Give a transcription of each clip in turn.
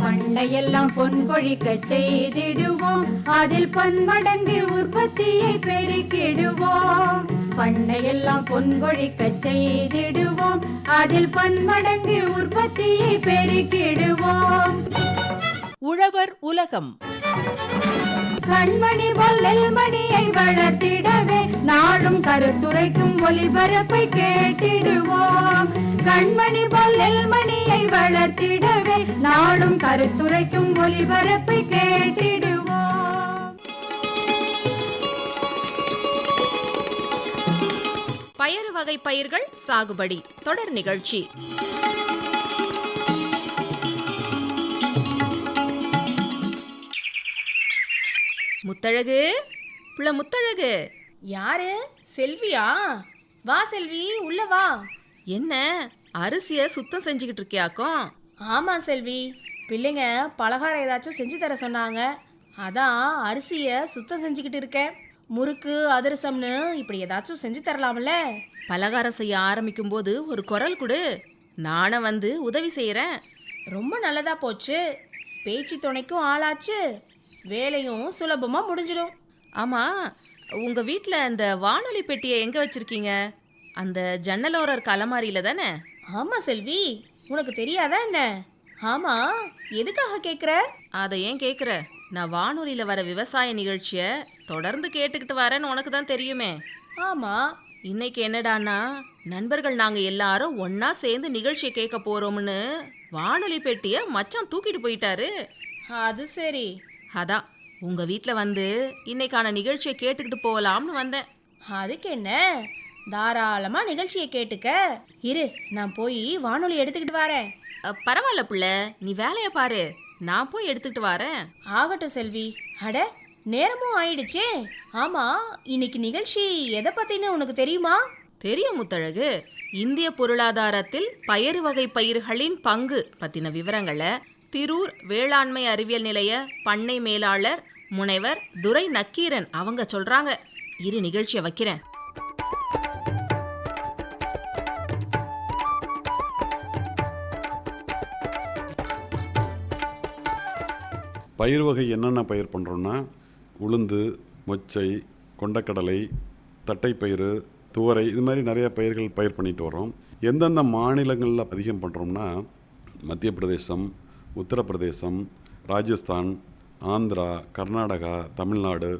பண்டையெல்லாம் பொன் கொழிக்க செய்திடுவோம், அதில் பன்மடங்கு உற்பத்தியை பெருக்கிடுவோம். பண்டையெல்லாம் பொன் கொழிக்க செய்திடுவோம், அதில் பன்மடங்கு உற்பத்தியை பெருக்கிடுவோம். உழவர் உலகம். கண்மணி பொல்லல் மணியை வளர்த்திடவே நாடும் கருத்துரைக்கும் ஒளிபரப்பை கேட்டிடுவோம். கண்மணி பொல்லல் மணியை வளர்த்திடவே நாடும் கருத்துரைக்கும் ஒளிபரப்பை கேட்டிடுவோம். பயறு வகை பயிர்கள் சாகுபடி தொடர் நிகழ்ச்சி. முத்தழகு, புள்ள முத்தழகு. யாரு? செல்வியா? வா செல்வி, உள்ள வா. என்ன அரிசிய சுத்தம் செஞ்சுக்கிட்டு இருக்கியாக்கும்? ஆமா செல்வி, பிள்ளைங்க பலகாரம் ஏதாச்சும் செஞ்சு தர சொன்னாங்க, அதான் அரிசிய சுத்தம் செஞ்சுக்கிட்டு இருக்கேன். முறுக்கு அதிரசம்னு இப்படி ஏதாச்சும் செஞ்சு தரலாம்ல. பலகாரம் செய்ய ஆரம்பிக்கும் போது ஒரு குரல் கொடு, நானும் வந்து உதவி செய்யறேன். ரொம்ப நல்லதா போச்சு, பேச்சு துணைக்கும் ஆளாச்சு, வேலையும் சுலபமா முடிஞ்சிடும். ஆமா, உங்க வீட்ல அந்த வானொலி பெட்டியை எங்க வச்சிருக்கீங்க? அந்த ஜன்னலோரர் அலமாரியில தானே? ஆமா செல்வி, உனக்கு தெரியாதா என்ன? ஆமா, எதுக்காக கேக்குற? அதை ஏன் கேக்குற? நான் வானொலியில வர விவசாய நிகழ்ச்சிய தொடர்ந்து கேட்டுக்கிட்டு வரேன்னு உனக்கு தான் தெரியுமே. ஆமா. இன்னைக்கு என்னடான்னா, நண்பர்கள் நாங்க எல்லாரும் ஒன்னா சேர்ந்து நிகழ்ச்சியை கேட்க போறோம்னு வானொலி பெட்டிய மச்சான் தூக்கிட்டு போயிட்டாரு. அது சரி. அதான் உங்க வீட்ல வந்து இன்னைக்கான நிகழ்ச்சியை கேட்டுக்கிட்டு போகலாம்னு வந்தேன். அதுக்கு என்ன, தாராளமா நிகழ்ச்சியை கேட்டுக்க. இரு, நான் போய் வானொலி எடுத்துக்கிட்டு வரேன். பரவாயில்ல புள்ள, நீ வேலைய பாரு, நான் போய் எடுத்துக்கிட்டு வரேன். ஆகட்டும் செல்வி. அட, நேரமும் ஆயிடுச்சே. ஆமா, இன்னைக்கு நிகழ்ச்சி எதை பத்தின்னு உனக்கு தெரியுமா? தெரியும் முத்தழகு. இந்திய பொருளாதாரத்தில் பயறு வகை பயிர்களின் பங்கு பத்தின விவரங்களை திரூர் வேளாண்மை அறிவியல் நிலைய பண்ணை மேலாளர் முனைவர் துரை நக்கீரன் அவங்க சொல்றாங்க. இரு, நிகழ்ச்சியை வைக்கிறேன். பயிர் வகை என்னென்ன பயிர் பண்ணுறோன்னா, உளுந்து, மொச்சை, கொண்டக்கடலை, தட்டைப்பயிறு, துவரை, இது மாதிரி நிறைய பயிர்கள் பயிர் பண்ணிட்டு வரோம். எந்தெந்த மாநிலங்களில் அதிகம் பண்ணுறோம்னா, மத்திய பிரதேசம், உத்தரப்பிரதேசம், ராஜஸ்தான், ஆந்திரா, கர்நாடகா, தமிழ்நாடு,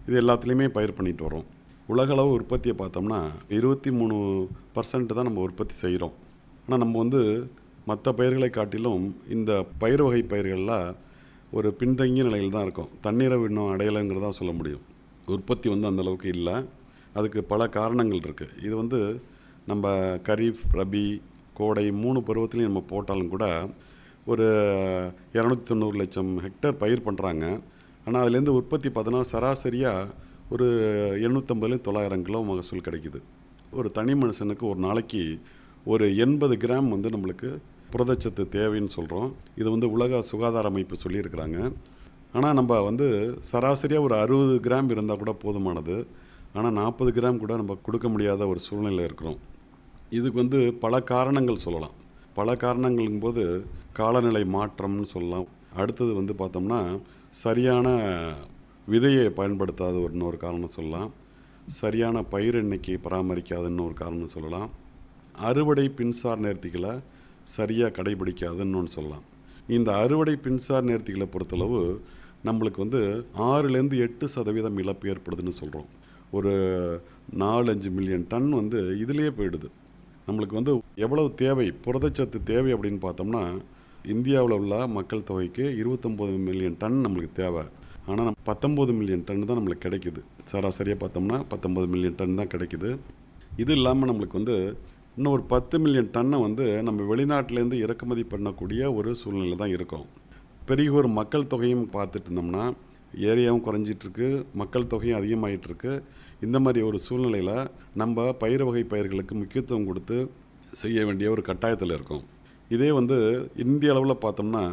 இது எல்லாத்துலேயுமே பயிர் பண்ணிட்டு வரோம். உலகளவு உற்பத்தியை பார்த்தோம்னா 23% தான் நம்ம உற்பத்தி செய்கிறோம். ஆனால் நம்ம வந்து மற்ற பயிர்களை காட்டிலும் இந்த பயிர் வகை பயிர்களில் ஒரு பின்தங்கிய நிலையில் தான் இருக்கும். தண்ணீரை இன்னும் அடையலைங்கிறதா சொல்ல முடியும். உற்பத்தி வந்து அந்தளவுக்கு இல்லை. அதுக்கு பல காரணங்கள் இருக்குது. இது வந்து நம்ம கரீஃப், ரபி, கோடை 3 பருவத்துலேயும் நம்ம போட்டாலும் கூட ஒரு 290 லட்சம் ஹெக்டேர் பயிர் பண்ணுறாங்க. ஆனால் அதுலேருந்து உற்பத்தி பார்த்தோன்னா சராசரியாக ஒரு 850-900 கிலோ மகசூல் கிடைக்குது. ஒரு தனி மனுஷனுக்கு ஒரு நாளைக்கு ஒரு 80 கிராம் வந்து நம்மளுக்கு புரதச்சத்து தேவைன்னு சொல்கிறோம். இது வந்து உலக சுகாதார அமைப்பு சொல்லியிருக்கிறாங்க. ஆனால் நம்ம வந்து சராசரியாக ஒரு 60 கிராம் இருந்தால் கூட போதுமானது. ஆனால் 40 கிராம் கூட நம்ம கொடுக்க முடியாத ஒரு சூழ்நிலை இருக்கிறோம். இதுக்கு வந்து பல காரணங்கள் சொல்லலாம். பல காரணங்களுங்கும்போது காலநிலை மாற்றம்னு சொல்லலாம். அடுத்தது வந்து பார்த்தோம்னா சரியான விதையை பயன்படுத்தாத இன்னொரு காரணம் சொல்லலாம். சரியான பயிர் எண்ணிக்கை பராமரிக்காதுன்னு ஒரு காரணம் சொல்லலாம். அறுவடை பின்சார் நேர்த்திகளை சரியாக கடைபிடிக்காதுன்னு ஒன்று சொல்லலாம். இந்த அறுவடை பின்சார் நேர்த்திகளை பொறுத்தளவு நம்மளுக்கு வந்து 6-8% இழப்பு ஏற்படுதுன்னு சொல்கிறோம். ஒரு 4-5 மில்லியன் டன் வந்து இதிலேயே போயிடுது. நம்மளுக்கு வந்து எவ்வளவு தேவை, புரதச்சத்து தேவை அப்படின்னு பார்த்தோம்னா, இந்தியாவில் உள்ள மக்கள் தொகைக்கு 29 மில்லியன் டன் நம்மளுக்கு தேவை. ஆனால் 19 மில்லியன் டன் தான் நம்மளுக்கு கிடைக்குது. சராசரியாக பார்த்தோம்னா 19 மில்லியன் டன் தான் கிடைக்குது. இது இல்லாமல் நம்மளுக்கு வந்து இன்னும் ஒரு 10 மில்லியன் டன்னை வந்து நம்ம வெளிநாட்டிலேருந்து இறக்குமதி பண்ணக்கூடிய ஒரு சூழ்நிலை தான் இருக்கும். பெரிய ஒரு மக்கள் தொகையும் பார்த்துட்டு இருந்தோம்னா ஏரியாவும் குறைஞ்சிட்ருக்கு, மக்கள் தொகையும் அதிகமாகிட்டுருக்கு. இந்த மாதிரி ஒரு சூழ்நிலையில் நம்ம பயிர் வகை பயிர்களுக்கு முக்கியத்துவம் கொடுத்து செய்ய வேண்டிய ஒரு கட்டாயத்தில் இருக்கும். இதே வந்து இந்திய அளவில் பார்த்தோம்னா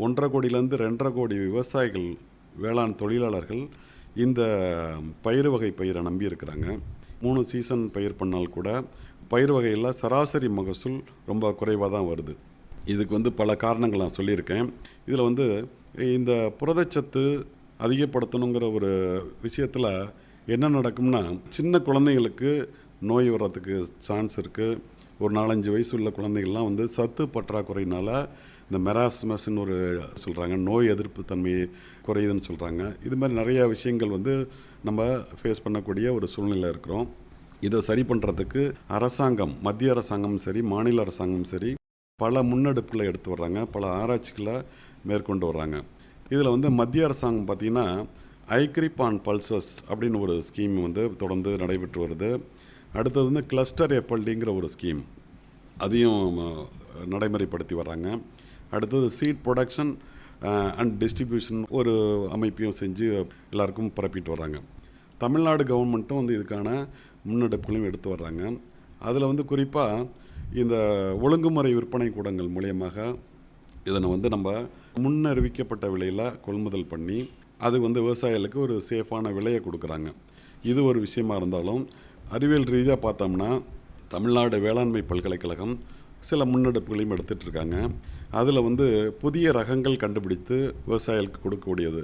1.5 கோடியிலேருந்து 2.5 கோடி விவசாயிகள், வேளாண் தொழிலாளர்கள் இந்த பயிர் வகை பயிரை நம்பி இருக்கிறாங்க. 3 சீசன் பயிர் பண்ணால் கூட பயிர் வகையில் சராசரி மகசூல் ரொம்ப குறைவாக தான் வருது. இதுக்கு வந்து பல காரணங்கள் நான் சொல்லியிருக்கேன். இதில் வந்து இந்த புரதச்சத்து அதிகப்படுத்தணுங்கிற ஒரு விஷயத்தில் என்ன நடக்கும்னா, சின்ன குழந்தைங்களுக்கு நோய் வர்றதுக்கு சான்ஸ் இருக்குது. ஒரு 4-5 வயசு உள்ள குழந்தைகள்லாம் வந்து சத்து பற்றாக்குறையினால் இந்த மெராஸ்மஸ்ன்னு ஒரு சொல்கிறாங்க, நோய் எதிர்ப்பு தன்மை குறையுதுன்னு சொல்கிறாங்க. இது மாதிரி நிறையா விஷயங்கள் வந்து நம்ம ஃபேஸ் பண்ணக்கூடிய ஒரு சூழ்நிலை இருக்கிறோம். இதை சரி பண்ணுறதுக்கு அரசாங்கம், மத்திய அரசாங்கமும் சரி, மாநில அரசாங்கமும் சரி, பல முன்னெடுப்புகளை எடுத்து வர்றாங்க, பல ஆராய்ச்சிகளை மேற்கொண்டு வர்றாங்க. இதில் வந்து மத்திய அரசாங்கம் பார்த்திங்கன்னா ஐக்ரிப் ஆன் பல்சஸ் அப்படின்னு ஒரு ஸ்கீம் வந்து தொடர்ந்து நடைபெற்று வருது. அடுத்தது வந்து கிளஸ்டர் எஃப்எல்டிங்கிற ஒரு ஸ்கீம், அதையும் நடைமுறைப்படுத்தி வர்றாங்க. அடுத்தது சீட் ப்ரொடக்ஷன் அண்ட் டிஸ்ட்ரிபியூஷன் ஒரு அமைப்பையும் செஞ்சு எல்லாருக்கும் பரப்பிட்டு வர்றாங்க. தமிழ்நாடு கவர்மெண்ட்டும் வந்து இதுக்கான முன்னெடுப்புகளையும் எடுத்து வர்றாங்க. அதில் வந்து குறிப்பாக இந்த ஒழுங்குமுறை விற்பனை கூடங்கள் மூலியமாக இதனை வந்து நம்ம முன்னறிவிக்கப்பட்ட விலையில் கொள்முதல் பண்ணி அது வந்து விவசாயிகளுக்கு ஒரு சேஃபான விலையை கொடுக்குறாங்க. இது ஒரு விஷயமா இருந்தாலும், அறிவியல் ரீதியாக பார்த்தோம்னா தமிழ்நாடு வேளாண்மை பல்கலைக்கழகம் சில முன்னெடுப்புகளையும் எடுத்துகிட்டு இருக்காங்க. அதில் வந்து புதிய ரகங்கள் கண்டுபிடித்து விவசாயிகளுக்கு கொடுக்கக்கூடியது.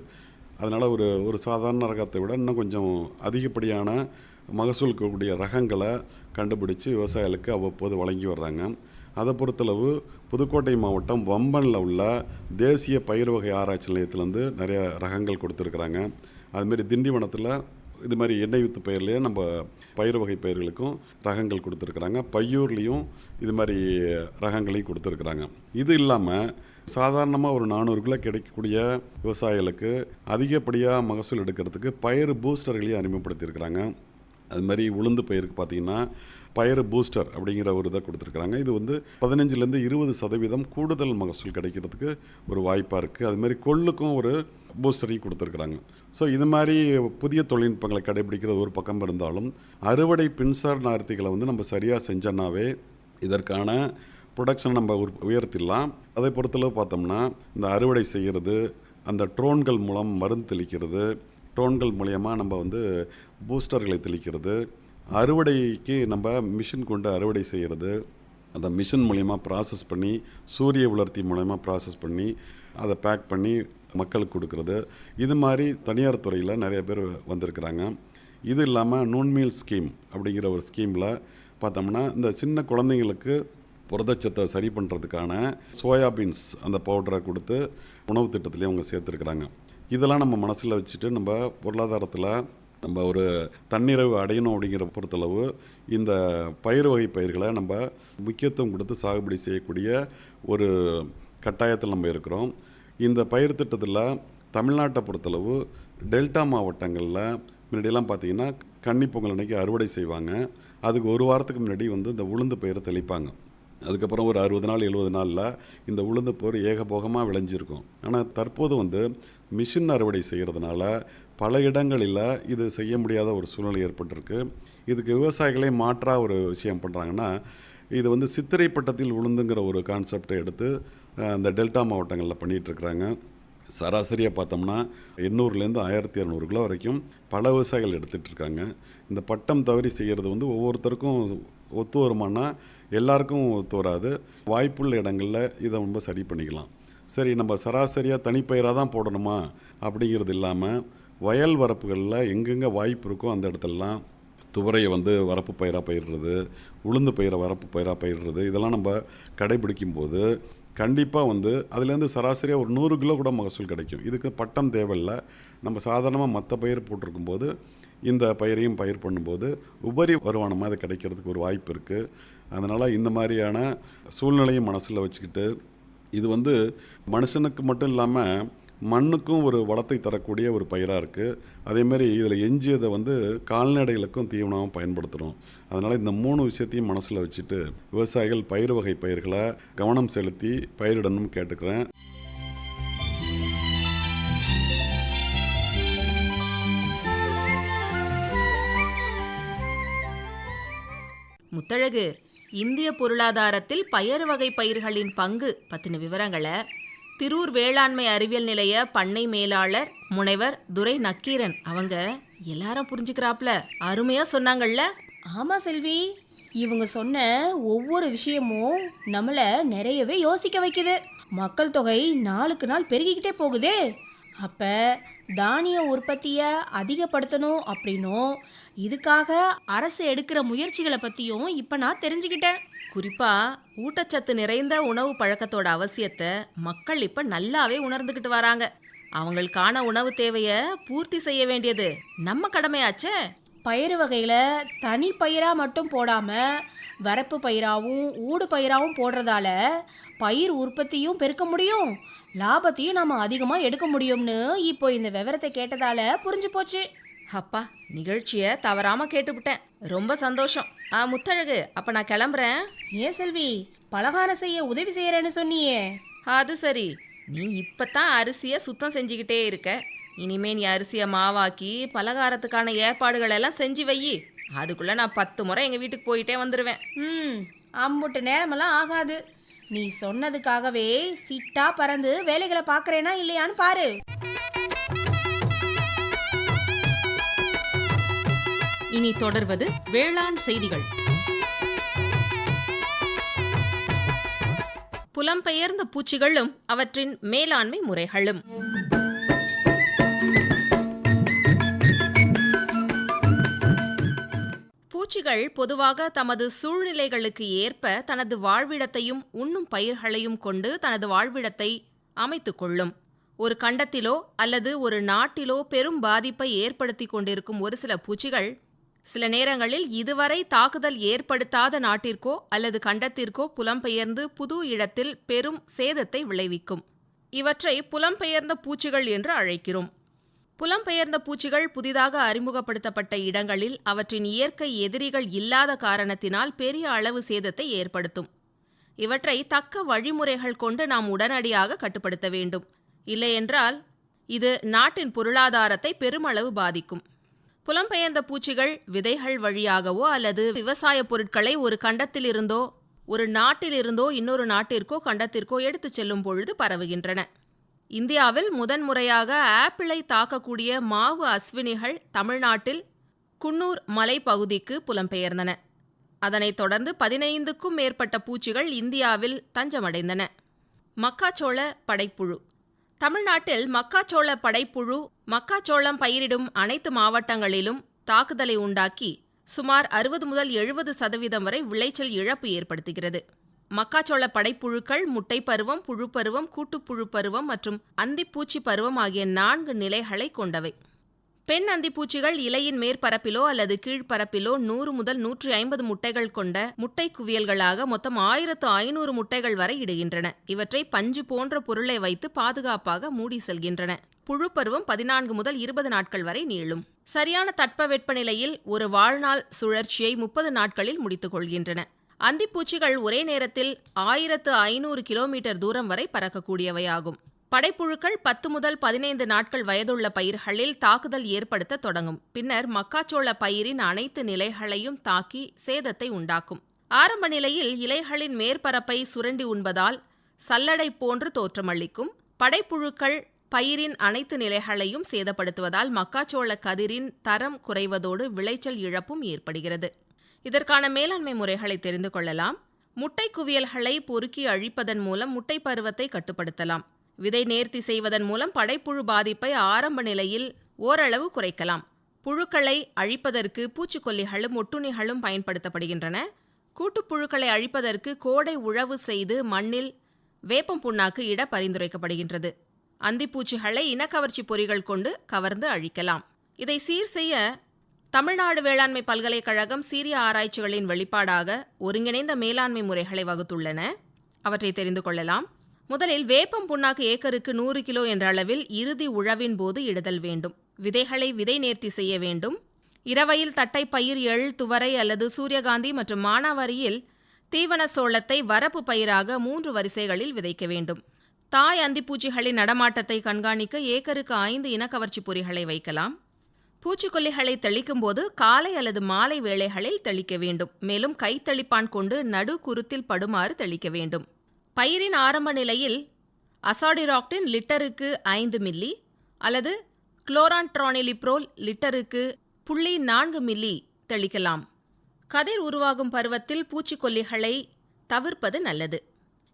அதனால் ஒரு சாதாரண ரகத்தை விட இன்னும் கொஞ்சம் அதிகப்படியான மகசூல் கூடிய ரகங்களை கண்டுபிடிச்சு விவசாயிகளுக்கு அவ்வப்போது வழங்கி வர்றாங்க. அதை பொறுத்தளவு புதுக்கோட்டை மாவட்டம் வம்பனில் உள்ள தேசிய பயிர் வகை ஆராய்ச்சி நிலையத்திலேருந்து நிறைய ரகங்கள் கொடுத்துருக்குறாங்க. அதுமாரி திண்டிவனத்தில் இது மாதிரி எண்ணெய் வித்து பயிர்லேயே நம்ம பயிர் வகை பயிர்களுக்கும் ரகங்கள் கொடுத்துருக்குறாங்க. பையூர்லேயும் இது மாதிரி ரகங்களையும் கொடுத்துருக்குறாங்க. இது இல்லாமல் சாதாரணமாக ஒரு 400 கிலோ கிடைக்கக்கூடிய விவசாயிகளுக்கு அதிகப்படியாக மகசூல் எடுக்கிறதுக்கு பயிர் பூஸ்டர்களையும் அறிமுகப்படுத்தியிருக்கிறாங்க. அது மாதிரி உளுந்து பயிருக்கு பார்த்திங்கன்னா பயிர் பூஸ்டர் அப்படிங்கிற ஒரு இதை கொடுத்துருக்குறாங்க. இது வந்து 15-20% கூடுதல் மகசூல் கிடைக்கிறதுக்கு ஒரு வாய்ப்பாக இருக்குது. அதுமாதிரி கொள்ளுக்கும் ஒரு பூஸ்டரையும் கொடுத்துருக்குறாங்க. ஸோ இது மாதிரி புதிய தொழில்நுட்பங்களை கடைபிடிக்கிறது ஒரு பக்கம் இருந்தாலும், அறுவடை பின்சார் நார்த்திகளை வந்து நம்ம சரியாக செஞ்சோன்னாவே இதற்கான ப்ரொடக்ஷன் நம்ம உயர்த்திடலாம். அதை பொறுத்தளவு பார்த்தோம்னா இந்த அறுவடை செய்கிறது, அந்த ட்ரோன்கள் மூலம் மருந்து தெளிக்கிறது, ட்ரோன்கள் மூலயமா நம்ம வந்து பூஸ்டர்களை தெளிக்கிறது, அறுவடைக்கு நம்ம மிஷின் கொண்டு அறுவடை செய்கிறது, அந்த மிஷின் மூலயமா ப்ராசஸ் பண்ணி சூரிய உலர்த்தி மூலயமா ப்ராசஸ் பண்ணி அதை பேக் பண்ணி மக்களுக்கு கொடுக்குறது, இது மாதிரி தனியார் துறையில் நிறைய பேர் வந்திருக்கிறாங்க. இது இல்லாமல் நூன்மீல் ஸ்கீம் அப்படிங்கிற ஒரு ஸ்கீமில் பார்த்தோம்னா இந்த சின்ன குழந்தைங்களுக்கு புரதச்சத்தை சரி பண்ணுறதுக்கான சோயாபீன்ஸ் அந்த பவுடரை கொடுத்து உணவு திட்டத்துலேயே அவங்க சேர்த்துருக்குறாங்க. இதெல்லாம் நம்ம மனசில் வச்சுட்டு நம்ம பொருளாதாரத்தில் நம்ம ஒரு தன்னிறைவு அடையணும் அப்படிங்கிற பொறுத்தளவு இந்த பயிர் வகை பயிர்களை நம்ம முக்கியத்துவம் கொடுத்து சாகுபடி செய்யக்கூடிய ஒரு கட்டாயத்தில் நம்ம இருக்கிறோம். இந்த பயிர் திட்டத்தில் தமிழ்நாட்டை பொறுத்தளவு டெல்டா மாவட்டங்களில் முன்னாடியெல்லாம் பார்த்திங்கன்னா கன்னி பொங்கல் அன்றைக்கி அறுவடை செய்வாங்க. அதுக்கு ஒரு வாரத்துக்கு முன்னாடி வந்து இந்த உளுந்து பயிரை தெளிப்பாங்க. அதுக்கப்புறம் ஒரு 60 நாள் 70 நாளில் இந்த உளுந்து பயிர் ஏகபோகமாக விளைஞ்சிருக்கும். ஆனால் தற்போது வந்து மிஷின் அறுவடை செய்கிறதுனால பல இடங்களில் இது செய்ய முடியாத ஒரு சூழ்நிலை ஏற்பட்டிருக்கு. இதுக்கு விவசாயிகளே மாற்றாக ஒரு விஷயம் பண்ணுறாங்கன்னா, இது வந்து சித்திரை பட்டத்தில் உளுந்துங்கிற ஒரு கான்செப்டை எடுத்து அந்த டெல்டா மாவட்டங்களில் பண்ணிகிட்ருக்குறாங்க. சராசரியாக பார்த்தோம்னா 800லேருந்து 1200 கிலோ வரைக்கும் பல விவசாயிகள் எடுத்துகிட்டு இருக்காங்க. இந்த பட்டம் தவறி செய்கிறது வந்து ஒவ்வொருத்தருக்கும் ஒத்து வருமானா எல்லாருக்கும் ஒத்து வராது. வாய்ப்புள்ள இடங்களில் இதை ரொம்ப சரி பண்ணிக்கலாம். சரி, நம்ம சராசரியாக தனிப்பயிராக தான் போடணுமா அப்படிங்கிறது இல்லாமல் வயல் வரப்புகளில் எங்கெங்கே வாய்ப்பு இருக்கோ அந்த இடத்துலலாம் துவரையை வந்து வரப்பு பயிராக பயிரிடுறது, உளுந்து பயிரை வரப்பு பயிராக பயிரிடுறது, இதெல்லாம் நம்ம கடைபிடிக்கும்போது கண்டிப்பாக வந்து அதுலேருந்து சராசரியாக ஒரு 100 கிலோ கூட மகசூல் கிடைக்கும். இதுக்கு பட்டம் தேவையில்லை. நம்ம சாதாரணமாக மற்ற பயிர் போட்டிருக்கும்போது இந்த பயிரையும் பயிர் பண்ணும்போது உபரி வருமானமாக அது கிடைக்கிறதுக்கு ஒரு வாய்ப்பு இருக்குது. அதனால் இந்த மாதிரியான சூழ்நிலையும் மனசில் வச்சுக்கிட்டு, இது வந்து மனுஷனுக்கு மட்டும் இல்லாமல் மண்ணுக்கும் ஒரு வளத்தை தரக்கூடிய ஒரு பயிராக இருக்குது. அதேமாதிரி இதில் எஞ்சியதை வந்து கால்நடைகளுக்கும் தீவனமாக பயன்படுத்துகிறோம். அதனால் இந்த 3 விஷயத்தையும் மனசில் வச்சுட்டு விவசாயிகள் பயிர் வகை பயிர்களை கவனம் செலுத்தி பயிரிடணும்னு கேட்டுக்கிறேன். முத்தழகு, இந்திய பொருளாதாரத்தில் பயறு வகை பயிர்களின் பங்கு பற்றின விவரங்களை திரூர் வேளாண்மை அறிவியல் நிலைய பண்ணை மேலாளர் முனைவர் துரை நக்கீரன் அவங்க எல்லாரும் புரிஞ்சுக்கிறாப்ல அருமையா சொன்னாங்கல்ல. ஆமா செல்வி, இவங்க சொன்ன ஒவ்வொரு விஷயமும் நம்மளை நிறையவே யோசிக்க வைக்குது. மக்கள் தொகை நாளுக்கு நாள் பெருகிக்கிட்டே போகுதே. அப்போ தானிய உற்பத்தியை அதிகப்படுத்தணும் அப்படின்னும் இதுக்காக அரசு எடுக்கிற முயற்சிகளை பற்றியும் இப்போ நான் தெரிஞ்சுக்கிட்டேன். குறிப்பா ஊட்டச்சத்து நிறைந்த உணவு பழக்கத்தோட அவசியத்தை மக்கள் இப்ப நல்லாவே உணர்ந்துகிட்டு வராங்க. அவங்களுக்கான உணவு தேவையை பூர்த்தி செய்ய வேண்டியது நம்ம கடமையாச்சே. பயிறு வகைகளை தனி பயிராக மட்டும் போடாமல் வரப்பு பயிராகவும் ஊடு பயிராகவும் போடுறதால பயிர் உற்பத்தியும் பெருக்க முடியும், லாபத்தையும் நம்ம அதிகமாக எடுக்க முடியும்னு இப்போ இந்த விவரத்தை கேட்டதால புரிஞ்சு போச்சு. அப்பா, நிகழ்ச்சியை தவறாம கேட்டுவிட்டேன். ரொம்ப சந்தோஷம். முத்தழகு, அப்ப நான் கிளம்புறேன். ஏன் செல்வி, பலகாரம் செய்ய உதவி செய்யறேன்னு சொன்னியே? அது சரி, நீ இப்பதான் அரிசியை சுத்தம் செஞ்சுக்கிட்டே இருக்க. இனிமே நீ அரிசியை மாவாக்கி பலகாரத்துக்கான ஏற்பாடுகள் எல்லாம் செஞ்சு வை. அதுக்குள்ள நான் 10 முறை எங்க வீட்டுக்கு போயிட்டே வந்துடுவேன். அம்புட்டு நேரமெல்லாம் ஆகாது. நீ சொன்னதுக்காகவே சிட்டா பறந்து வேலைகளை பார்க்கறேனா இல்லையான்னு பாரு. இனி தொடர்வது வேளாண் செய்திகள். புலம்பெயர்ந்த பூச்சிகளும் அவற்றின் மேலாண்மை முறைகளும். பூச்சிகள் பொதுவாக தமது சூழ்நிலைகளுக்கு ஏற்ப தனது வாழ்விடத்தையும் உண்ணும் பயிர்களையும் கொண்டு தனது வாழ்விடத்தை அமைத்துக் கொள்ளும். ஒரு கண்டத்திலோ அல்லது ஒரு நாட்டிலோ பெரும் பாதிப்பை ஏற்படுத்தி கொண்டிருக்கும் ஒரு சில பூச்சிகள் சில நேரங்களில் இதுவரை தாக்குதல் ஏற்படுத்தாத நாட்டிற்கோ அல்லது கண்டத்திற்கோ புலம்பெயர்ந்து புது இடத்தில் பெரும் சேதத்தை விளைவிக்கும். இவற்றை புலம்பெயர்ந்த பூச்சிகள் என்று அழைக்கிறோம். புலம்பெயர்ந்த பூச்சிகள் புதிதாக அறிமுகப்படுத்தப்பட்ட இடங்களில் அவற்றின் இயற்கை எதிரிகள் இல்லாத காரணத்தினால் பெரிய அளவு சேதத்தை ஏற்படுத்தும். இவற்றை தக்க வழிமுறைகள் கொண்டு நாம் உடனடியாக கட்டுப்படுத்த வேண்டும். இல்லையென்றால் இது நாட்டின் பொருளாதாரத்தை பெருமளவு பாதிக்கும். புலம்பெயர்ந்த பூச்சிகள் விதைகள் வழியாகவோ அல்லது விவசாய பொருட்களை ஒரு கண்டத்திலிருந்தோ ஒரு நாட்டிலிருந்தோ இன்னொரு நாட்டிற்கோ கண்டத்திற்கோ எடுத்துச் செல்லும் பொழுது பரவுகின்றன. இந்தியாவில் முதன்முறையாக ஆப்பிளை தாக்கக்கூடிய மாவு அஸ்வினிகள் தமிழ்நாட்டில் குன்னூர் மலைப்பகுதிக்கு புலம்பெயர்ந்தன. அதனைத் தொடர்ந்து 15க்கும் மேற்பட்ட பூச்சிகள் இந்தியாவில் தஞ்சமடைந்தன. மக்காச்சோள படைப்புழு. தமிழ்நாட்டில் மக்காச்சோள படைப்புழு மக்காச்சோளம் பயிரிடும் அனைத்து மாவட்டங்களிலும் தாக்குதலை உண்டாக்கி சுமார் 60 முதல் 70% வரை விளைச்சல் இழப்பு ஏற்படுத்துகிறது. மக்காச்சோள படைப்புழுக்கள் முட்டை பருவம், புழு பருவம், கூட்டுப்புழு பருவம் மற்றும் அந்திப்பூச்சி பருவம் ஆகிய 4 நிலைகளை கொண்டவை. பெண் அந்திப்பூச்சிகள் இலையின் மேற்பரப்பிலோ அல்லது கீழ்ப்பரப்பிலோ 100 முதல் 150 முட்டைகள் கொண்ட முட்டை குவியல்களாக மொத்தம் 1500 முட்டைகள் வரை இடுகின்றன. இவற்றை பஞ்சு போன்ற பொருளை வைத்து பாதுகாப்பாக மூடி செல்கின்றன. புழு பருவம் 14 முதல் 20 நாட்கள் வரை நீளும். சரியான தட்பவெப்பநிலையில் ஒரு வாழ்நாள் சுழற்சியை 30 நாட்களில் முடித்துக் கொள்கின்றன. அந்திப்பூச்சிகள் ஒரே நேரத்தில் 1500 கிலோமீட்டர் தூரம் வரை பறக்கக்கூடியவையாகும். படைப்புழுக்கள் 10 முதல் 15 நாட்கள் வயதுள்ள பயிர்களில் தாக்குதல் ஏற்படுத்த தொடங்கும். பின்னர் மக்காச்சோள பயிரின் அனைத்து நிலைகளையும் தாக்கி சேதத்தை உண்டாக்கும். ஆரம்ப நிலையில் இலைகளின் மேற்பரப்பை சுரண்டி உண்பதால் சல்லடை போன்று தோற்றமளிக்கும். படைப்புழுக்கள் பயிரின் அனைத்து நிலைகளையும் சேதப்படுத்துவதால் மக்காச்சோள கதிரின் தரம் குறைவதோடு விளைச்சல் இழப்பும் ஏற்படுகிறது. இதற்கான மேலாண்மை முறைகளை தெரிந்து கொள்ளலாம். முட்டை குவியல்களை பொறுக்கி அழிப்பதன் மூலம் முட்டை பருவத்தை கட்டுப்படுத்தலாம். விதை நேர்த்தி செய்வதன் மூலம் படைப்புழு பாதிப்பை ஆரம்ப நிலையில் ஓரளவு குறைக்கலாம். புழுக்களை அழிப்பதற்கு பூச்சிக்கொல்லிகளும் ஒட்டுண்ணிகளும் பயன்படுத்தப்படுகின்றன. கூட்டுப்புழுக்களை அழிப்பதற்கு கோடை உழவு செய்து மண்ணில் வேப்பம் புண்ணாக்கு இட பரிந்துரைக்கப்படுகின்றது. அந்திப்பூச்சிகளை இனக்கவர்ச்சி பொறிகள் கொண்டு கவர்ந்து அழிக்கலாம். இதை சீர் செய்ய தமிழ்நாடு வேளாண்மை பல்கலைக்கழகம் சீரிய ஆராய்ச்சிகளின் வெளிப்பாடாக ஒருங்கிணைந்த மேலாண்மை முறைகளை வகுத்துள்ளன. அவற்றை தெரிந்து கொள்ளலாம். முதலில் வேப்பம் புண்ணாக்கு ஏக்கருக்கு 100 கிலோ என்ற அளவில் இறுதி உழவின் போது இடுதல் வேண்டும். விதைகளை விதை நேர்த்தி செய்ய வேண்டும். இரவையில் தட்டை பயிர், எள், துவரை அல்லது சூரியகாந்தி மற்றும் மானாவாரியில் தீவன சோளத்தை வரப்பு பயிராக 3 வரிசைகளில் விதைக்க வேண்டும். தாய் அந்திப்பூச்சிகளின் நடமாட்டத்தை கண்காணிக்க ஏக்கருக்கு 5 இனக்கவர்ச்சி பொறிகளை வைக்கலாம். பூச்சிக்கொல்லிகளை தெளிக்கும் போது காலை அல்லது மாலை வேளைகளில் தெளிக்க வேண்டும். மேலும் கைத்தெளிப்பான் கொண்டு நடு குருத்தில் படுமாறு தெளிக்க வேண்டும். பயிரின் ஆரம்ப நிலையில் அசாடிராக்டின் லிட்டருக்கு 5 மில்லி அல்லது குளோரான்ட்ரானிலிப்ரோல் லிட்டருக்கு 0.4 மில்லி தெளிக்கலாம். கதிர் உருவாகும் பருவத்தில் பூச்சிக்கொல்லிகளை தவிர்ப்பது நல்லது.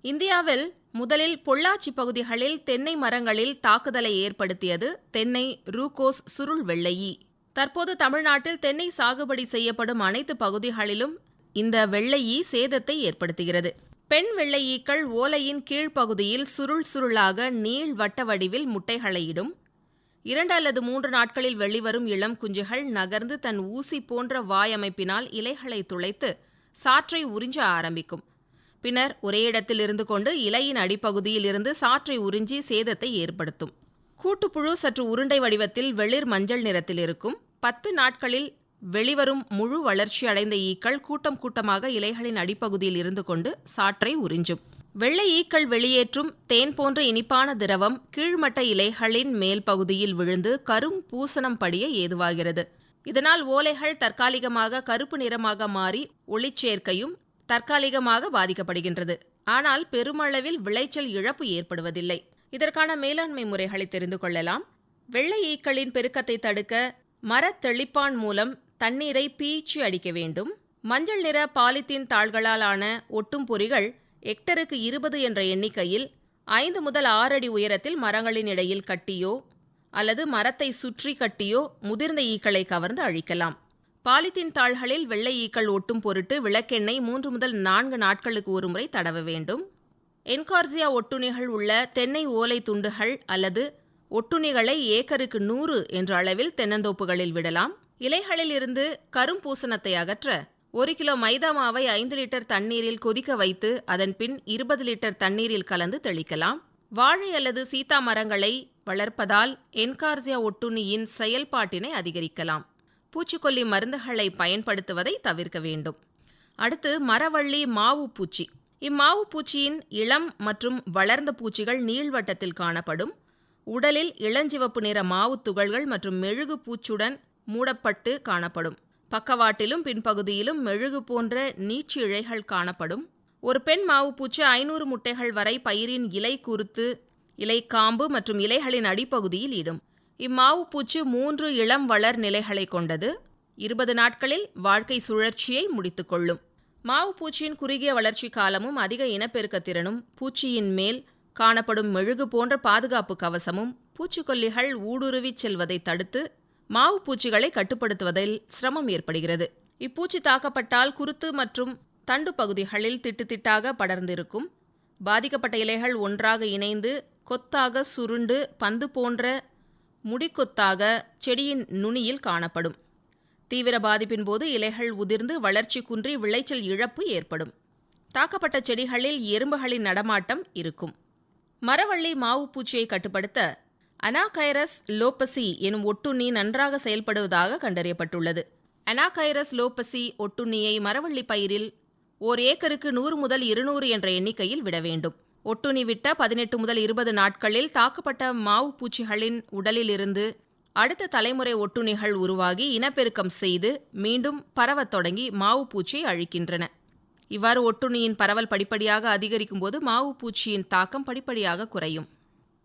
இந்தியாவில் முதலில் பொள்ளாச்சி பகுதிகளில் தென்னை மரங்களில் தாக்குதலை ஏற்படுத்தியது தென்னை ரூகோஸ் சுருள் வெள்ளையி. தற்போது தமிழ்நாட்டில் தென்னை சாகுபடி செய்யப்படும் அனைத்து பகுதிகளிலும் இந்த வெள்ளையி சேதத்தை ஏற்படுத்துகிறது. பெண் வெள்ளையீக்கள் ஓலையின் கீழ்ப்பகுதியில் சுருள் சுருளாக நீள் வட்ட வடிவில் முட்டைகளை இடும். 2 அல்லது 3 நாட்களில் வெளிவரும் இளம் குஞ்சுகள் நகர்ந்து தன் ஊசி போன்ற வாயமைப்பினால் இலைகளை துளைத்து சாற்றை உறிஞ்ச ஆரம்பிக்கும். பின்னர் ஒரே இடத்தில் இருந்து கொண்டு இலையின் அடிப்பகுதியில் இருந்து சாற்றை உறிஞ்சி சேதத்தை ஏற்படுத்தும். கூட்டுப்புழு சற்று உருண்டை வடிவத்தில் வெளிர் மஞ்சள் நிறத்தில் இருக்கும். 10 நாட்களில் வெளிவரும் முழு வளர்ச்சி அடைந்த ஈக்கள் கூட்டம் கூட்டமாக இலைகளின் அடிப்பகுதியில் இருந்து கொண்டு சாற்றை உறிஞ்சும். வெள்ளை ஈக்கள் வெளியேற்றும் தேன் போன்ற இனிப்பான திரவம் கீழ்மட்ட இலைகளின் மேல் பகுதியில் விழுந்து கரும் பூசணம் படிய ஏதுவாகிறது. இதனால் ஓலைகள் தற்காலிகமாக கருப்பு நிறமாக மாறி ஒளிச்சேர்க்கையும் தற்காலிகமாக பாதிக்கப்படுகின்றது. ஆனால் பெருமளவில் விளைச்சல் இழப்பு ஏற்படுவதில்லை. இதற்கான மேலாண்மை முறைகளை தெரிந்து கொள்ளலாம். வெள்ளை ஈக்களின் பெருக்கத்தை தடுக்க மரத் தெளிப்பான் மூலம் தண்ணீரை பீய்ச்சி அடிக்க வேண்டும். மஞ்சள் நிற பாலித்தீன் தாள்களால் ஆன ஒட்டும் பொறிகள் ஹெக்டருக்கு 20 என்ற எண்ணிக்கையில் 5 முதல் 6 அடி உயரத்தில் மரங்களின் இடையில் கட்டியோ அல்லது மரத்தை சுற்றி கட்டியோ முதிர்ந்த ஈக்களை கவர்ந்து அழிக்கலாம். பாலித்தீன் தாள்களில் வெள்ளை ஈக்கள் ஒட்டும் பொருட்டு விளக்கெண்ணெய் 3 முதல் 4 நாட்களுக்கு ஒருமுறை தடவ வேண்டும். என்கார்சியா ஒட்டுணிகள் உள்ள தென்னை ஓலை துண்டுகள் அல்லது ஒட்டுணிகளை ஏக்கருக்கு 100 என்ற அளவில் தென்னந்தோப்புகளில் விடலாம். இலைகளில் இருந்து கரும்பூசணத்தை அகற்ற 1 கிலோ மைதா மாவை 5 லிட்டர் தண்ணீரில் கொதிக்க வைத்து அதன் பின் 20 லிட்டர் தண்ணீரில் கலந்து தெளிக்கலாம். வாழை அல்லது சீதா மரங்களை வளர்ப்பதால் என்கார்சியா ஒட்டுண்ணியின் செயல்பாட்டினை அதிகரிக்கலாம். பூச்சிக்கொல்லி மருந்துகளை பயன்படுத்துவதை தவிர்க்க வேண்டும். அடுத்து மரவள்ளி மாவு பூச்சி. இம்மாவு பூச்சியின் இளம் மற்றும் வளர்ந்த பூச்சிகள் நீள்வட்டத்தில் காணப்படும். உடலில் இளஞ்சிவப்பு நிற மாவு துகள்கள் மற்றும் மெழுகு பூச்சுடன் மூடப்பட்டு காணப்படும். பக்கவாட்டிலும் பின்பகுதியிலும் மெழுகு போன்ற நீட்சி இழைகள் காணப்படும். ஒரு பெண் மாவு பூச்சி 500 முட்டைகள் வரை பயிரின் இலை குருத்து, இலை காம்பு மற்றும் இலைகளின் அடிப்பகுதியில் இடும். இம்மாவு பூச்சி 3 இளம் வளர் நிலைகளை கொண்டது. 20 நாட்களில் வாழ்க்கை சுழற்சியை முடித்துக்கொள்ளும். மாவு பூச்சியின் குறுகிய வளர்ச்சி காலமும் அதிக இனப்பெருக்கத்திறனும் பூச்சியின் மேல் காணப்படும் மெழுகு போன்ற பாதுகாப்பு கவசமும் பூச்சிக்கொல்லிகள் ஊடுருவிச் செல்வதை தடுத்து மாவு பூச்சிகளை கட்டுப்படுத்துவதில் சிரமம் ஏற்படுகிறது. இப்பூச்சி தாக்கப்பட்டால் குருத்து மற்றும் தண்டு பகுதிகளில் திட்டு திட்டாக படர்ந்திருக்கும். பாதிக்கப்பட்ட இலைகள் ஒன்றாக இணைந்து கொத்தாக சுருண்டு பந்து போன்ற முடிக்கொத்தாக செடியின் நுனியில் காணப்படும். தீவிர பாதிப்பின் போது இலைகள் உதிர்ந்து வளர்ச்சி குன்றி விளைச்சல் இழப்பு ஏற்படும். தாக்கப்பட்ட செடிகளில் எறும்புகளின் நடமாட்டம் இருக்கும். மரவள்ளி மாவு பூச்சியை கட்டுப்படுத்த அனாகைரஸ் லோபசி எனும் ஒட்டுண்ணி நன்றாக செயல்படுவதாக கண்டறியப்பட்டுள்ளது. அனாகைரஸ் லோபசி ஒட்டுண்ணியை மரவள்ளி பயிரில் ஓர் ஏக்கருக்கு 100 முதல் 200 என்ற எண்ணிக்கையில் விட வேண்டும். ஒட்டுண்ணி விட்ட 18 முதல் 20 நாட்களில் தாக்கப்பட்ட மாவு பூச்சிகளின் உடலிலிருந்து அடுத்த தலைமுறை ஒட்டுண்ணிகள் உருவாகி இனப்பெருக்கம் செய்து மீண்டும் பரவத் தொடங்கி மாவு பூச்சியை அழிக்கின்றன. இவ்வாறு ஒட்டுண்ணியின் பரவல் படிப்படியாக அதிகரிக்கும் போது மாவு பூச்சியின் தாக்கம் படிப்படியாக குறையும்.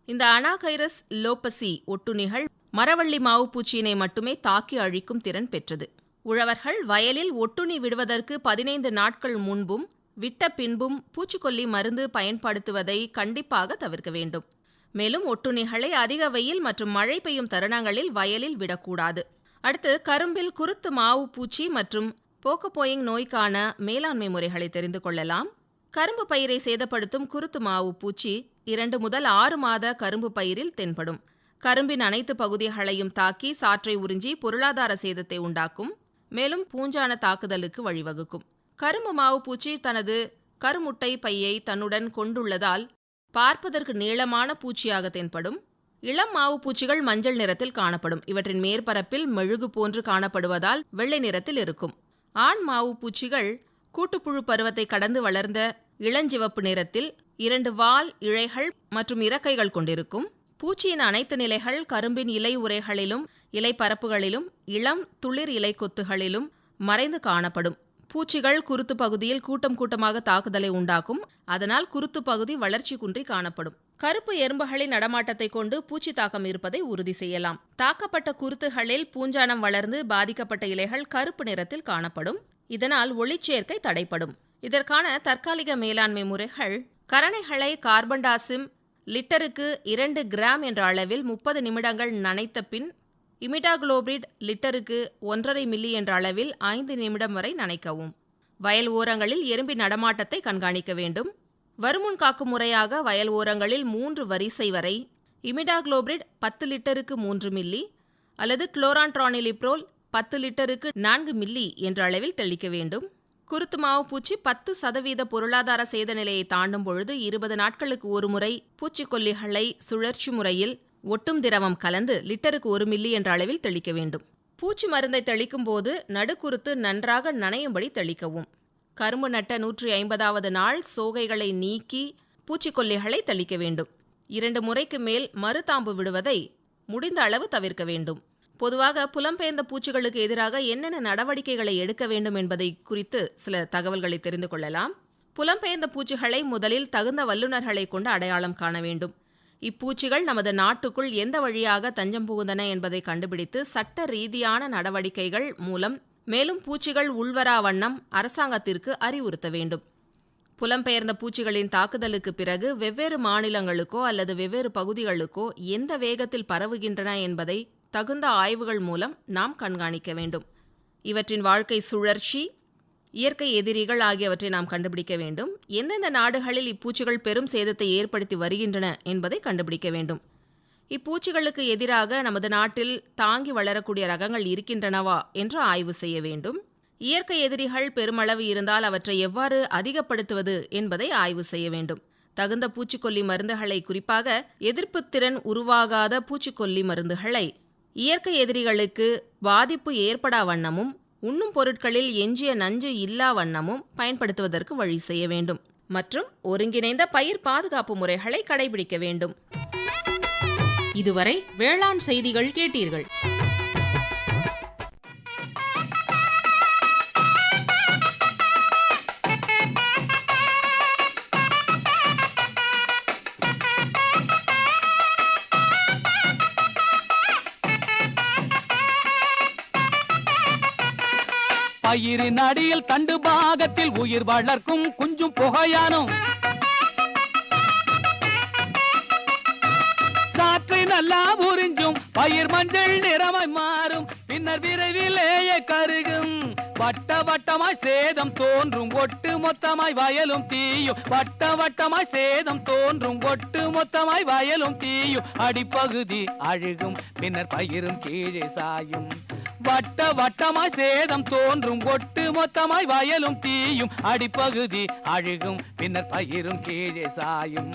இந்த அனாகைரஸ் லோபசி ஒட்டுண்ணிகள் மரவள்ளி மாவு பூச்சியினை மட்டுமே தாக்கி அழிக்கும் திறன் பெற்றது. உழவர்கள் வயலில் ஒட்டுண்ணி விடுவதற்கு 15 நாட்கள் முன்பும் விட்ட பின்பும் பூச்சிக்கொல்லி மருந்து பயன்படுத்துவதை கண்டிப்பாக தவிர்க்க வேண்டும். மேலும் ஒட்டுண்ணிகளை அதிக வெயில் மற்றும் மழை பெய்யும் தருணங்களில் வயலில் விடக்கூடாது. அடுத்து கரும்பில் குருத்து மாவு பூச்சி மற்றும் போக்கோபோயிங் நோய்க்கான மேலாண்மை முறைகளை தெரிந்து கொள்ளலாம். கரும்பு பயிரை சேதப்படுத்தும் குருத்து மாவு பூச்சி 2 முதல் 6 மாத கரும்பு பயிரில் தென்படும். கரும்பின் அனைத்து பகுதிகளையும் தாக்கி சாற்றை உறிஞ்சி பொருளாதார சேதத்தை உண்டாக்கும். மேலும் பூஞ்சான தாக்குதலுக்கு வழிவகுக்கும். கரும்பு மாவு பூச்சி தனது கருமுட்டை பையை தன்னுடன் கொண்டுள்ளதால் பார்ப்பதற்கு நீளமான பூச்சியாக தென்படும். இளம் மாவு பூச்சிகள் மஞ்சள் நிறத்தில் காணப்படும். இவற்றின் மேற்பரப்பில் மெழுகு போன்று காணப்படுவதால் வெள்ளை நிறத்தில் இருக்கும். ஆண் மாவு பூச்சிகள் கூட்டுப்புழு பருவத்தை கடந்து வளர்ந்த இளஞ்சிவப்பு நிறத்தில் 2 வால் இழைகள் மற்றும் இறக்கைகள் கொண்டிருக்கும். பூச்சியின் அனைத்து நிலைகள் கரும்பின் இலை உறைகளிலும் இலை பரப்புகளிலும் இளம் துளிர் இலை கொத்துகளிலும் மறைந்து காணப்படும். பூச்சிகள் குருத்து பகுதியில் கூட்டம் கூட்டமாக தாக்குதலை உண்டாக்கும். அதனால் குருத்து பகுதி வளர்ச்சி குன்றி காணப்படும். கருப்பு எறும்புகளின் நடமாட்டத்தை கொண்டு பூச்சி தாக்கம் இருப்பதை உறுதி செய்யலாம். தாக்கப்பட்ட குருத்துகளில் பூஞ்சானம் வளர்ந்து பாதிக்கப்பட்ட இலைகள் கருப்பு நிறத்தில் காணப்படும். இதனால் ஒளிச்சேர்க்கை தடைப்படும். இதற்கான தற்காலிக மேலாண்மை முறைகள்: கரணைகளை கார்பன்டாசிம் லிட்டருக்கு 2 கிராம் என்ற அளவில் 30 நிமிடங்கள் நனைத்த பின், இமிடாகுளோபிரிட் லிட்டருக்கு 1.5 மில்லி என்ற அளவில் 5 நிமிடம் வரை நனைக்கவும். வயல் ஓரங்களில் எறும்பின் நடமாட்டத்தை கண்காணிக்க வேண்டும். வருமுன் காக்கும் முறையாக வயல் ஓரங்களில் 3 வரிசை வரை இமிடாகுளோபிரிட் 10 லிட்டருக்கு 3 மில்லி அல்லது குளோரான்ட்ரானிலிப்ரோல் 10 லிட்டருக்கு 4 மில்லி என்ற அளவில் தெளிக்க வேண்டும். குருத்து மாவு பூச்சி 10% பொருளாதார சேத நிலையை தாண்டும் பொழுது 20 நாட்களுக்கு ஒரு முறை பூச்சிக்கொல்லிகளை சுழற்சி முறையில் ஒட்டும் திரவம் கலந்து லிட்டருக்கு 1 மில்லி என்ற அளவில் தெளிக்க வேண்டும். பூச்சி மருந்தை தெளிக்கும் போது நடுக்குருத்து நன்றாக நனையும்படி தெளிக்கவும். கரும்பு நட்ட 150வது நாள் சோகைகளை நீக்கி பூச்சிக்கொல்லிகளை தெளிக்க வேண்டும். 2 முறைக்கு மேல் மறுதாம்பு விடுவதை முடிந்த அளவு தவிர்க்க வேண்டும். பொதுவாக புலம்பெயர்ந்த பூச்சிகளுக்கு எதிராக என்னென்ன நடவடிக்கைகளை எடுக்க வேண்டும் என்பதை குறித்து சில தகவல்களை தெரிந்து கொள்ளலாம். புலம்பெயர்ந்த பூச்சிகளை முதலில் தகுந்த வல்லுநர்களை கொண்டு அடையாளம் காண வேண்டும். இப்பூச்சிகள் நமது நாட்டுக்குள் எந்த வழியாக தஞ்சம் புகுந்தன என்பதை கண்டுபிடித்து சட்ட ரீதியான நடவடிக்கைகள் மூலம் மேலும் பூச்சிகள் உள்வரா வண்ணம் அரசாங்கத்திற்கு அறிவுறுத்த வேண்டும். புலம்பெயர்ந்த பூச்சிகளின் தாக்குதலுக்கு பிறகு வெவ்வேறு மாநிலங்களுக்கோ அல்லது வெவ்வேறு பகுதிகளுக்கோ எந்த வேகத்தில் பரவுகின்றன என்பதை தகுந்த ஆய்வுகள் மூலம் நாம் கண்காணிக்க வேண்டும். இவற்றின் வாழ்க்கை சுழற்சி, இயற்கை எதிரிகள் ஆகியவற்றை நாம் கண்டுபிடிக்க வேண்டும். எந்தெந்த நாடுகளில் இப்பூச்சிகள் பெரும் சேதத்தை ஏற்படுத்தி வருகின்றன என்பதை கண்டுபிடிக்க வேண்டும். இப்பூச்சிகளுக்கு எதிராக நமது நாட்டில் தாங்கி வளரக்கூடிய ரகங்கள் இருக்கின்றனவா என்று ஆய்வு செய்ய வேண்டும். இயற்கை எதிரிகள் பெருமளவு இருந்தால் அவற்றை எவ்வாறு அதிகப்படுத்துவது என்பதை ஆய்வு செய்ய வேண்டும். தகுந்த பூச்சிக்கொல்லி மருந்துகளை, குறிப்பாக எதிர்ப்புத்திறன் உருவாகாத பூச்சிக்கொல்லி மருந்துகளை இயற்கை எதிரிகளுக்கு பாதிப்பு ஏற்படா வண்ணமும் உண்ணும் பொருட்களில் எஞ்சிய நஞ்சு இல்லா வண்ணமும் பயன்படுத்துவதற்கு வழி செய்ய வேண்டும். மற்றும் ஒருங்கிணைந்த பயிர் பாதுகாப்பு முறைகளை கடைபிடிக்க வேண்டும். இதுவரை வேளாண் செய்திகள் கேட்டீர்கள். பயிரின் அடியில் தண்டு பாகத்தில் உயிர் வளர்க்கும் குஞ்சும் புகையானும் சாற்றை நல்லா உறிஞ்சும் பயிர் மஞ்சள் நிறமாய் மாறும், பின்னர் விரைவிலேயே கருகும். வட்ட வட்டமாய் சேதம் தோன்றும், ஒட்டு மொத்தமாய் வயலும் தீயும். வட்ட வட்டமாய் சேதம் தோன்றும், ஒட்டு மொத்தமாய் வயலும் தீயும். அடிப்பகுதி அழுகும், பின்னர் பயிரும் கீழே சாயும். வட்ட வட்டமாய் சேதம் தோன்றும், ஒட்டு மொத்தமாய் வயலும் தீயும். அடிப்பகுதி அழுகும், பின்னர் பயிரும் கீழே சாயும்.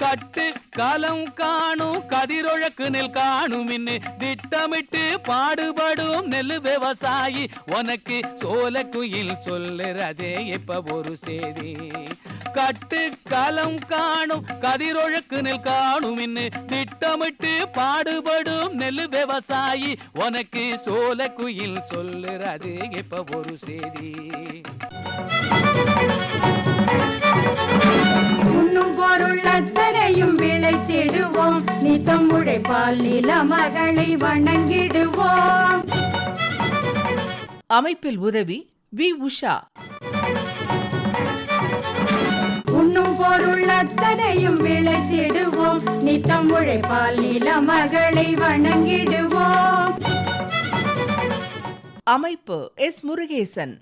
கட்டு களம் காணும் கதிரொழக்கு நெல் காணும் இன்னு திட்டமிட்டு பாடுபடும் நெல் விவசாயி. உனக்கு சோலக்குயில் சொல்லுறதே இப்ப ஒரு செய்தி. கட்டு களம் காணும் கதிரொழக்கு நெல் காணும் இன்னு திட்டமிட்டு பாடுபடும் நெல் விவசாயி. உனக்கு சோலக்குயில் சொல்லுறது இப்ப ஒரு செய்தி. உண்ணும் பொருள் அத்தனையும் விளைத்திடுவோம், நித்தம் உழைப்பால் நில மகளை வணங்கிடுவோம். அமைப்பில் உதவி வி. உஷா. உண்ணும் பொருள் அத்தனையும் விளைத்திடுவோம், நித்தம் உழைப்பால் நில மகளை வணங்கிடுவோம். அமைப்பு எஸ். முருகேசன்.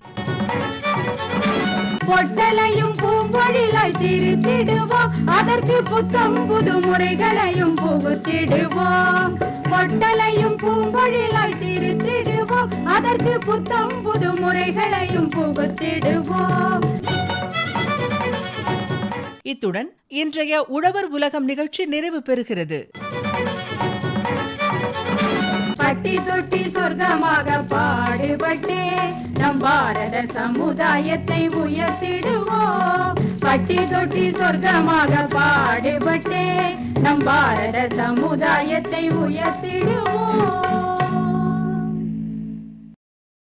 பொட்டலையும் பூம்பொழிலாய் திருத்திடுவோம், அதற்கு புத்தம் புது முறைகளையும் புகுத்திடுவோம். பொட்டலையும் பூம்பொழிலாய் திருத்திடுவோம், அதற்கு புத்தம் புது முறைகளையும் புகுத்திடுவோம். இத்துடன் இன்றைய உழவர் உலகம் நிகழ்ச்சி நிறைவு பெறுகிறது. பட்டி தொட்டி சொர்க்கமாக பாடுபட்டே நம் பாரத சமுதாயத்தை உயர்த்திடுவோம். பட்டி தொட்டி சொர்க்கமாக பாடுபட்டே நம் பாரத சமுதாயத்தை உயர்த்திடுவோம்.